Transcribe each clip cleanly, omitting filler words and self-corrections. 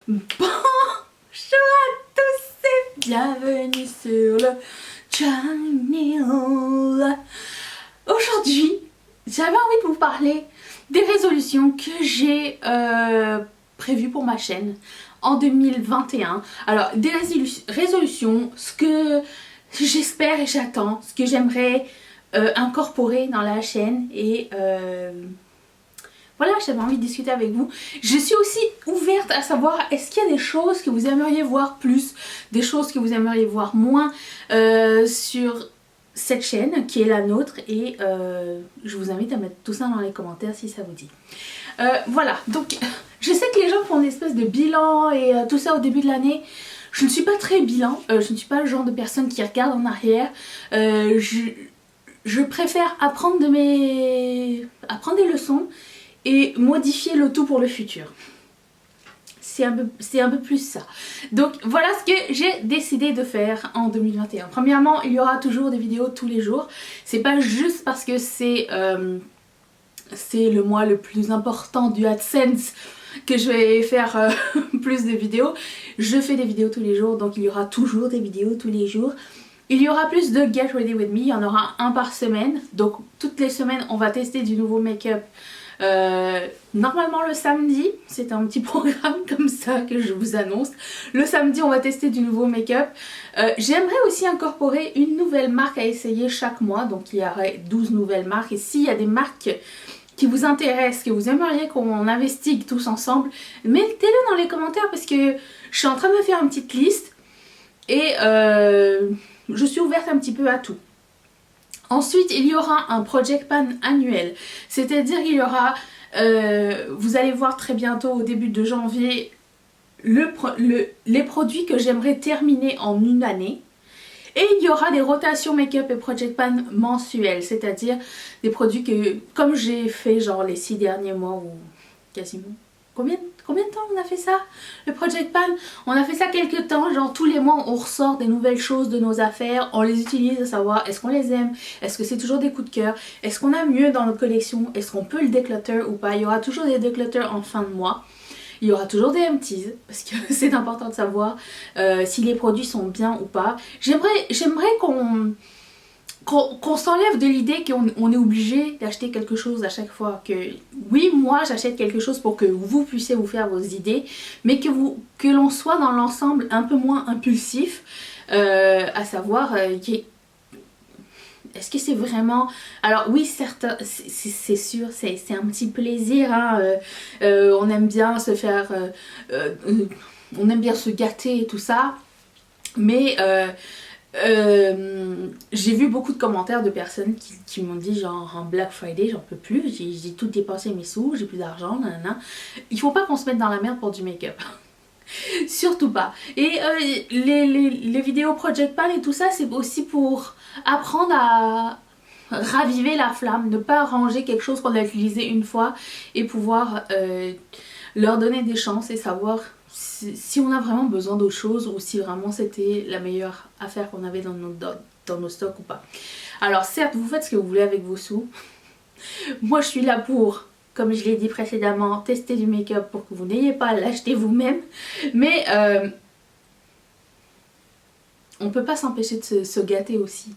Bonjour à tous et bienvenue sur le channel. Aujourd'hui, j'avais envie de vous parler des résolutions que j'ai prévues pour ma chaîne en 2021. Alors, des résolutions, ce que j'espère et j'attends, ce que j'aimerais incorporer dans la chaîne et... voilà, j'avais envie de discuter avec vous. Je suis aussi ouverte à savoir est-ce qu'il y a des choses que vous aimeriez voir plus, des choses que vous aimeriez voir moins sur cette chaîne qui est la nôtre et je vous invite à mettre tout ça dans les commentaires si ça vous dit. Voilà, donc je sais que les gens font une espèce de bilan et tout ça au début de l'année. Je ne suis pas très bilan, je ne suis pas le genre de personne qui regarde en arrière. Je préfère apprendre des leçons et modifier le tout pour le futur. C'est un peu plus ça. Donc voilà ce que j'ai décidé de faire en 2021. Premièrement, il y aura toujours des vidéos tous les jours. C'est pas juste parce que c'est le mois le plus important du AdSense que je vais faire plus de vidéos. Je fais des vidéos tous les jours, donc il y aura toujours des vidéos tous les jours. Il y aura plus de Get Ready With Me, il y en aura un par semaine. Donc toutes les semaines, on va tester du nouveau make-up. Normalement le samedi, c'est un petit programme comme ça que je vous annonce. Le samedi on va tester du nouveau make-up. J'aimerais aussi incorporer une nouvelle marque à essayer chaque mois. Donc il y aurait 12 nouvelles marques. Et s'il y a des marques qui vous intéressent, que vous aimeriez qu'on investigue tous ensemble, mettez-le dans les commentaires parce que je suis en train de me faire une petite liste. Et je suis ouverte un petit peu à tout. Ensuite, il y aura un Project Pan annuel, c'est-à-dire qu'il y aura, vous allez voir très bientôt au début de janvier, les produits que j'aimerais terminer en une année. Et il y aura des rotations make-up et Project Pan mensuelles, c'est-à-dire des produits que, comme j'ai fait genre les 6 derniers mois ou quasiment... Combien de temps on a fait ça? Le Project Pan, on a fait ça quelques temps, genre tous les mois on ressort des nouvelles choses de nos affaires, on les utilise à savoir est-ce qu'on les aime, est-ce que c'est toujours des coups de cœur, est-ce qu'on a mieux dans notre collection, est-ce qu'on peut le declutter ou pas. Il y aura toujours des declutters en fin de mois, il y aura toujours des empties parce que c'est important de savoir si les produits sont bien ou pas. J'aimerais qu'on s'enlève de l'idée qu'on est obligé d'acheter quelque chose à chaque fois. Que oui, moi j'achète quelque chose pour que vous puissiez vous faire vos idées, mais que l'on soit dans l'ensemble un peu moins impulsif, à savoir est-ce que c'est vraiment... Alors oui, certes, c'est sûr, c'est un petit plaisir, hein, on aime bien se faire... on aime bien se gâter et tout ça, mais... j'ai vu beaucoup de commentaires de personnes qui m'ont dit genre en Black Friday j'en peux plus, j'ai tout dépensé mes sous, j'ai plus d'argent, nanana. Il faut pas qu'on se mette dans la merde pour du make-up. Surtout pas. Et les vidéos Project Pan et tout ça, c'est aussi pour apprendre à raviver la flamme, ne pas ranger quelque chose qu'on a utilisé une fois et pouvoir leur donner des chances et savoir si on a vraiment besoin d'autre chose ou si vraiment c'était la meilleure affaire qu'on avait dans nos stocks ou pas. Alors certes, vous faites ce que vous voulez avec vos sous. Moi je suis là pour, comme je l'ai dit précédemment, tester du make-up pour que vous n'ayez pas à l'acheter vous-même. Mais on peut pas s'empêcher de se gâter aussi.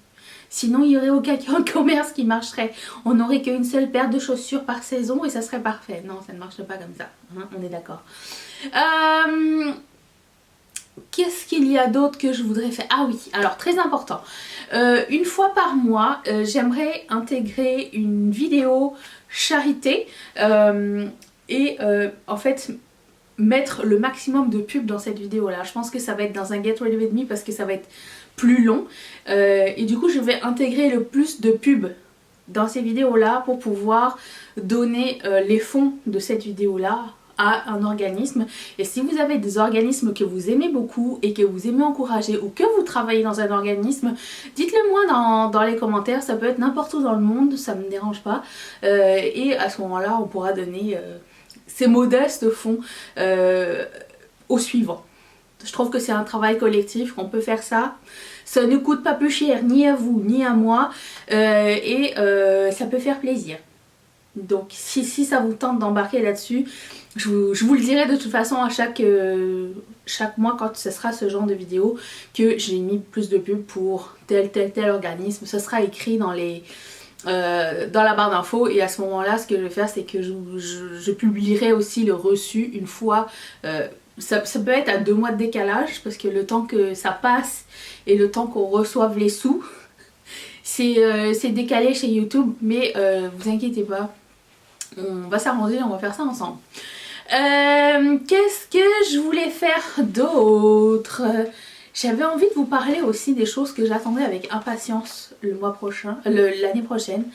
Sinon il n'y aurait aucun commerce qui marcherait. On n'aurait qu'une seule paire de chaussures par saison et ça serait parfait. Non, ça ne marche pas comme ça, hein, on est d'accord. Qu'est-ce qu'il y a d'autre que je voudrais faire? Ah oui, alors très important. Une fois par mois, j'aimerais intégrer une vidéo charité et en fait mettre le maximum de pubs dans cette vidéo là. Je pense que ça va être dans un Get Ready With Me parce que ça va être plus long et du coup je vais intégrer le plus de pubs dans ces vidéos là pour pouvoir donner les fonds de cette vidéo là à un organisme. Et si vous avez des organismes que vous aimez beaucoup et que vous aimez encourager ou que vous travaillez dans un organisme, dites-le moi dans les commentaires. Ça peut être n'importe où dans le monde, ça me dérange pas, et à ce moment là on pourra donner ces modestes fonds au suivant. Je trouve que c'est un travail collectif, qu'on peut faire ça. Ça ne coûte pas plus cher ni à vous ni à moi et ça peut faire plaisir. Donc si ça vous tente d'embarquer là-dessus, je vous le dirai de toute façon à chaque mois quand ce sera ce genre de vidéo que j'ai mis plus de pubs pour tel organisme. Ce sera écrit dans la barre d'infos, et à ce moment-là ce que je vais faire c'est que je publierai aussi le reçu une fois. Ça peut être à 2 mois de décalage parce que le temps que ça passe et le temps qu'on reçoive les sous c'est décalé chez YouTube, mais vous inquiétez pas, on va s'arranger, on va faire ça ensemble. Qu'est-ce que je voulais faire d'autre? J'avais envie de vous parler aussi des choses que j'attendais avec impatience le mois prochain, l'année prochaine.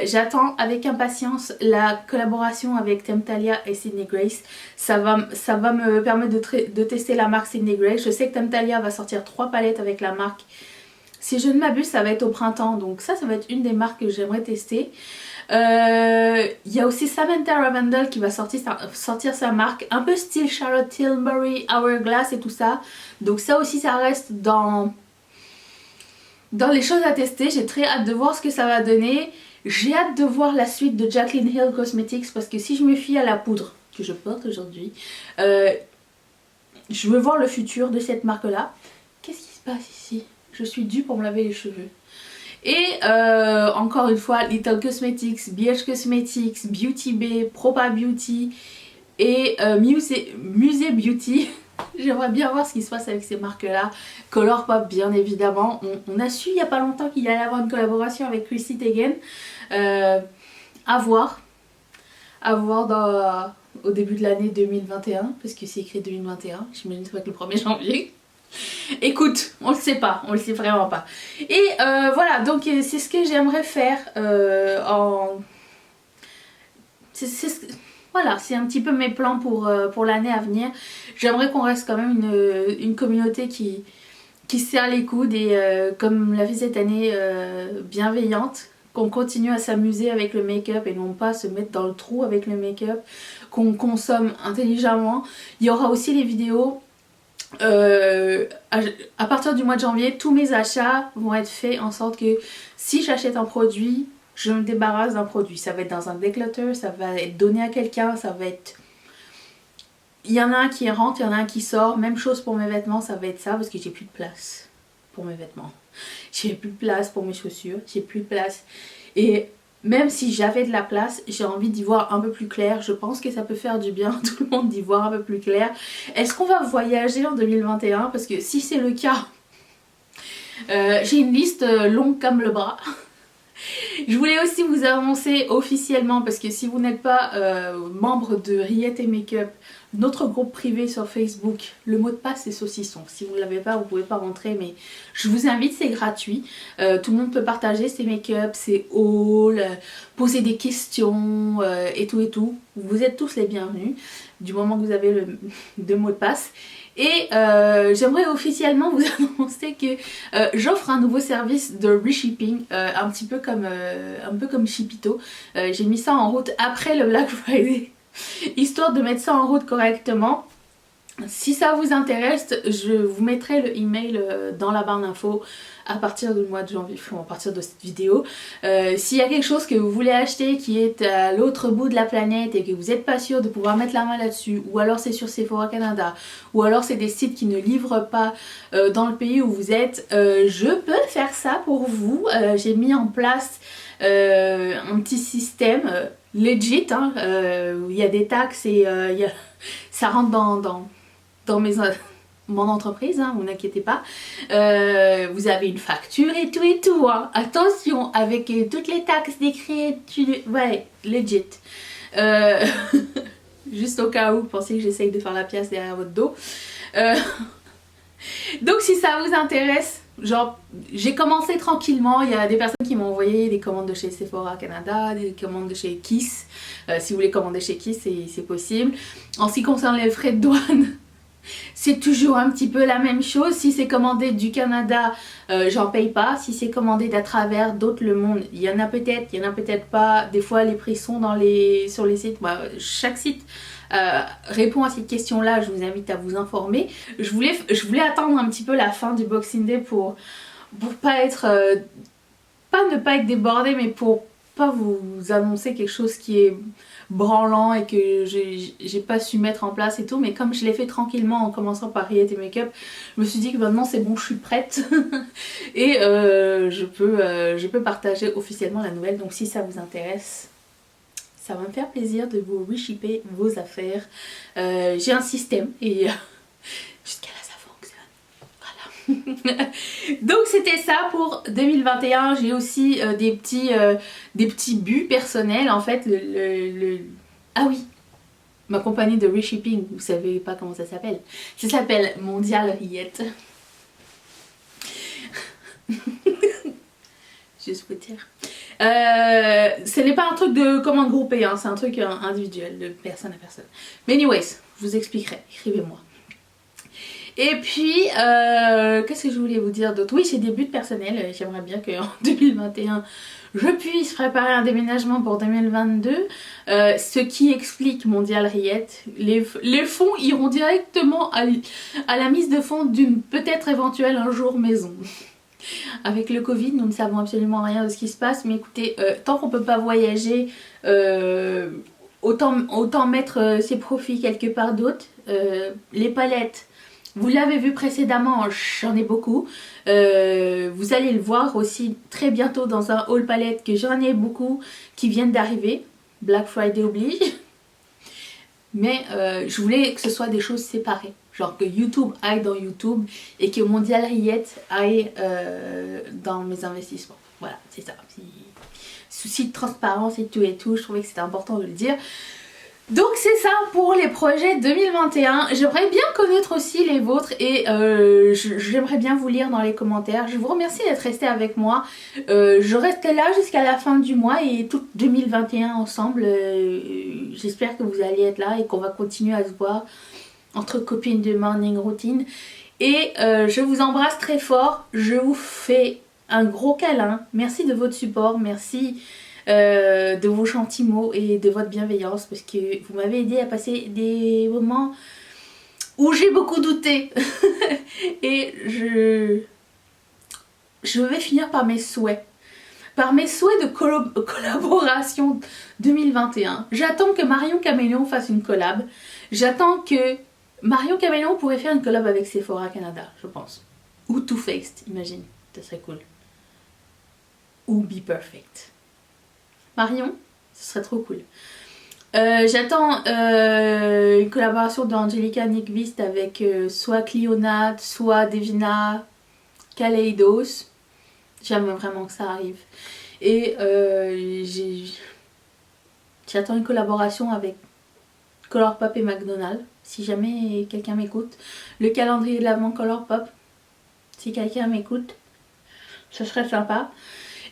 J'attends avec impatience la collaboration avec Temptalia et Sydney Grace. Ça va me permettre de tester la marque Sydney Grace. Je sais que Temptalia va sortir 3 palettes avec la marque. Si je ne m'abuse, ça va être au printemps, donc ça va être une des marques que j'aimerais tester. Il y a aussi Samantha Ravendel qui va sortir sa marque, un peu style Charlotte Tilbury, Hourglass et tout ça. Donc ça aussi ça reste dans les choses à tester. J'ai très hâte de voir ce que ça va donner. J'ai hâte de voir la suite de Jaclyn Hill Cosmetics, parce que si je me fie à la poudre que je porte aujourd'hui, je veux voir le futur de cette marque là. Qu'est-ce qui se passe ici? Je suis due pour me laver les cheveux. Et encore une fois, Little Cosmetics, BH Cosmetics, Beauty Bay, Propa Beauty et Musée Beauty. J'aimerais bien voir ce qui se passe avec ces marques-là. Colourpop, bien évidemment. On a su il n'y a pas longtemps qu'il allait avoir une collaboration avec Chrissy Teigen. À voir. Au début de l'année 2021, parce que c'est écrit 2021. J'imagine que ça va être le 1er janvier. Écoute, on le sait pas, on le sait vraiment pas. Et voilà, donc c'est ce que j'aimerais faire voilà, c'est un petit peu mes plans pour l'année à venir. J'aimerais qu'on reste quand même une communauté qui se serre les coudes et comme l'a fait cette année, bienveillante. Qu'on continue à s'amuser avec le make-up et non pas se mettre dans le trou avec le make-up. Qu'on consomme intelligemment. Il y aura aussi les vidéos. À partir du mois de janvier, tous mes achats vont être faits en sorte que si j'achète un produit, je me débarrasse d'un produit. Ça va être dans un declutter, ça va être donné à quelqu'un, ça va être... Il y en a un qui rentre, il y en a un qui sort. Même chose pour mes vêtements, ça va être ça parce que j'ai plus de place pour mes vêtements. J'ai plus de place pour mes chaussures, j'ai plus de place. Et même si j'avais de la place, j'ai envie d'y voir un peu plus clair. Je pense que ça peut faire du bien à tout le monde d'y voir un peu plus clair. Est-ce qu'on va voyager en 2021? Parce que si c'est le cas, j'ai une liste longue comme le bras. Je voulais aussi vous annoncer officiellement, parce que si vous n'êtes pas membre de Riette et Makeup, notre groupe privé sur Facebook, le mot de passe c'est saucisson. Si vous ne l'avez pas, vous ne pouvez pas rentrer, mais je vous invite, c'est gratuit. Tout le monde peut partager ses make-up, ses hauls, poser des questions et tout et tout. Vous êtes tous les bienvenus du moment que vous avez le mot de passe. Et j'aimerais officiellement vous annoncer que j'offre un nouveau service de reshipping, un peu comme Shipito. J'ai mis ça en route après le Black Friday, histoire de mettre ça en route correctement. Si ça vous intéresse, je vous mettrai le email dans la barre d'infos à partir du mois de janvier, enfin, à partir de cette vidéo. S'il y a quelque chose que vous voulez acheter qui est à l'autre bout de la planète et que vous n'êtes pas sûr de pouvoir mettre la main là-dessus, ou alors c'est sur Sephora Canada, ou alors c'est des sites qui ne livrent pas dans le pays où vous êtes, je peux faire ça pour vous. J'ai mis en place un petit système legit, hein, où il y a des taxes et ça rentre dans mon entreprise, hein, vous n'inquiétez pas. Vous avez une facture et tout, hein. Attention, avec toutes les taxes d'écriture, ouais, legit. Juste au cas où vous pensez que j'essaye de faire la pièce derrière votre dos. Donc si ça vous intéresse, genre j'ai commencé tranquillement, il y a des personnes qui m'ont envoyé des commandes de chez Sephora Canada, des commandes de chez Kiss. Si vous voulez commander chez Kiss, c'est possible. En ce qui concerne les frais de douane, c'est toujours un petit peu la même chose. Si c'est commandé du Canada, j'en paye pas. Si c'est commandé d'à travers d'autres le monde, il y en a peut-être, il y en a peut-être pas. Des fois les prix sont sur les sites. Bah, chaque site répond à cette question là, je vous invite à vous informer. Je voulais attendre un petit peu la fin du Boxing Day pour pas être pas ne pas être débordée, mais pour pas vous annoncer quelque chose qui est branlant et que j'ai pas su mettre en place et tout, mais comme je l'ai fait tranquillement en commençant par Riette et Make-up, je me suis dit que maintenant c'est bon, je suis prête et je peux partager officiellement la nouvelle. Donc si ça vous intéresse, ça va me faire plaisir de vous reshipper vos affaires. J'ai un système et jusqu'à là ça fonctionne. Voilà. Donc c'était ça pour 2021. J'ai aussi des petits buts personnels en fait. Ah oui, ma compagnie de reshipping, vous savez pas comment ça s'appelle. Ça s'appelle Mondial Riette. Juste vous dire. Ce n'est pas un truc de commande groupée, hein, c'est un truc individuel, de personne à personne. Mais anyways, je vous expliquerai, écrivez-moi. Et puis, qu'est-ce que je voulais vous dire d'autre? Oui, c'est des buts personnels. J'aimerais bien qu'en 2021, je puisse préparer un déménagement pour 2022. Ce qui explique Mondial Riette. Les fonds iront directement à la mise de fonds d'une peut-être éventuelle un jour maison. Avec le Covid, nous ne savons absolument rien de ce qui se passe. Mais écoutez, tant qu'on ne peut pas voyager, autant mettre ses profits quelque part d'autre. Les palettes. Vous l'avez vu précédemment, j'en ai beaucoup. Vous allez le voir aussi très bientôt dans un haul palette que j'en ai beaucoup qui viennent d'arriver. Black Friday oblige. Mais je voulais que ce soit des choses séparées. Genre que YouTube aille dans YouTube et que Mondial Riette aille dans mes investissements. Voilà, c'est ça. Souci de transparence et tout, je trouvais que c'était important de le dire. Donc c'est ça pour les projets 2021. J'aimerais bien connaître aussi les vôtres et j'aimerais bien vous lire dans les commentaires. Je vous remercie d'être resté avec moi. Je reste là jusqu'à la fin du mois et tout 2021 ensemble. J'espère que vous allez être là et qu'on va continuer à se voir entre copines de morning routine. Et je vous embrasse très fort. Je vous fais un gros câlin. Merci de votre support. Merci de vos gentils mots et de votre bienveillance parce que vous m'avez aidé à passer des moments où j'ai beaucoup douté. Et je vais finir par mes souhaits. Par mes souhaits de collaboration 2021. J'attends que Marion Caméléon fasse une collab. J'attends que Marion Caméléon pourrait faire une collab avec Sephora Canada, je pense. Ou Too Faced, imagine. Ça serait cool. Ou Be Perfect. Marion, ce serait trop cool. J'attends une collaboration d'Angelica Nyqvist avec soit Clionat, soit Devina Kaleidos. J'aimerais vraiment que ça arrive. Et j'attends une collaboration avec Colourpop et McDonald's. Si jamais quelqu'un m'écoute. Le calendrier de l'avant Colourpop. Si quelqu'un m'écoute, ce serait sympa.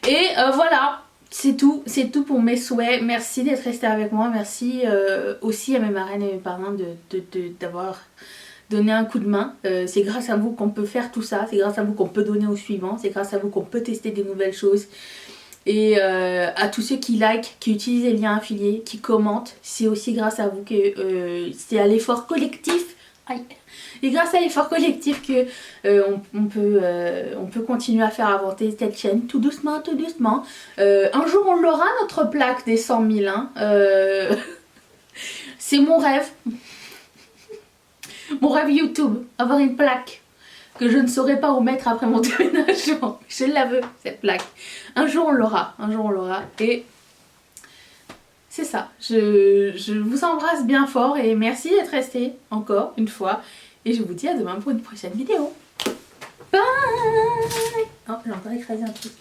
Et voilà. C'est tout pour mes souhaits. Merci d'être resté avec moi. Merci aussi à mes marraines et mes parrains d'avoir donné un coup de main. C'est grâce à vous qu'on peut faire tout ça. C'est grâce à vous qu'on peut donner au suivant. C'est grâce à vous qu'on peut tester des nouvelles choses. Et à tous ceux qui like, qui utilisent les liens affiliés, qui commentent. C'est aussi grâce à vous que c'est à l'effort collectif. Aïe. Et grâce à l'effort collectif que on peut continuer à faire avancer cette chaîne tout doucement, tout doucement. Un jour on l'aura notre plaque des 100 000. Hein. C'est mon rêve. Mon rêve YouTube, avoir une plaque que je ne saurais pas où mettre après mon déménagement. Je la veux, cette plaque. Un jour on l'aura, et c'est ça. Je vous embrasse bien fort et merci d'être resté encore une fois. Et je vous dis à demain pour une prochaine vidéo. Bye. Oh, j'ai encore écrasé un truc.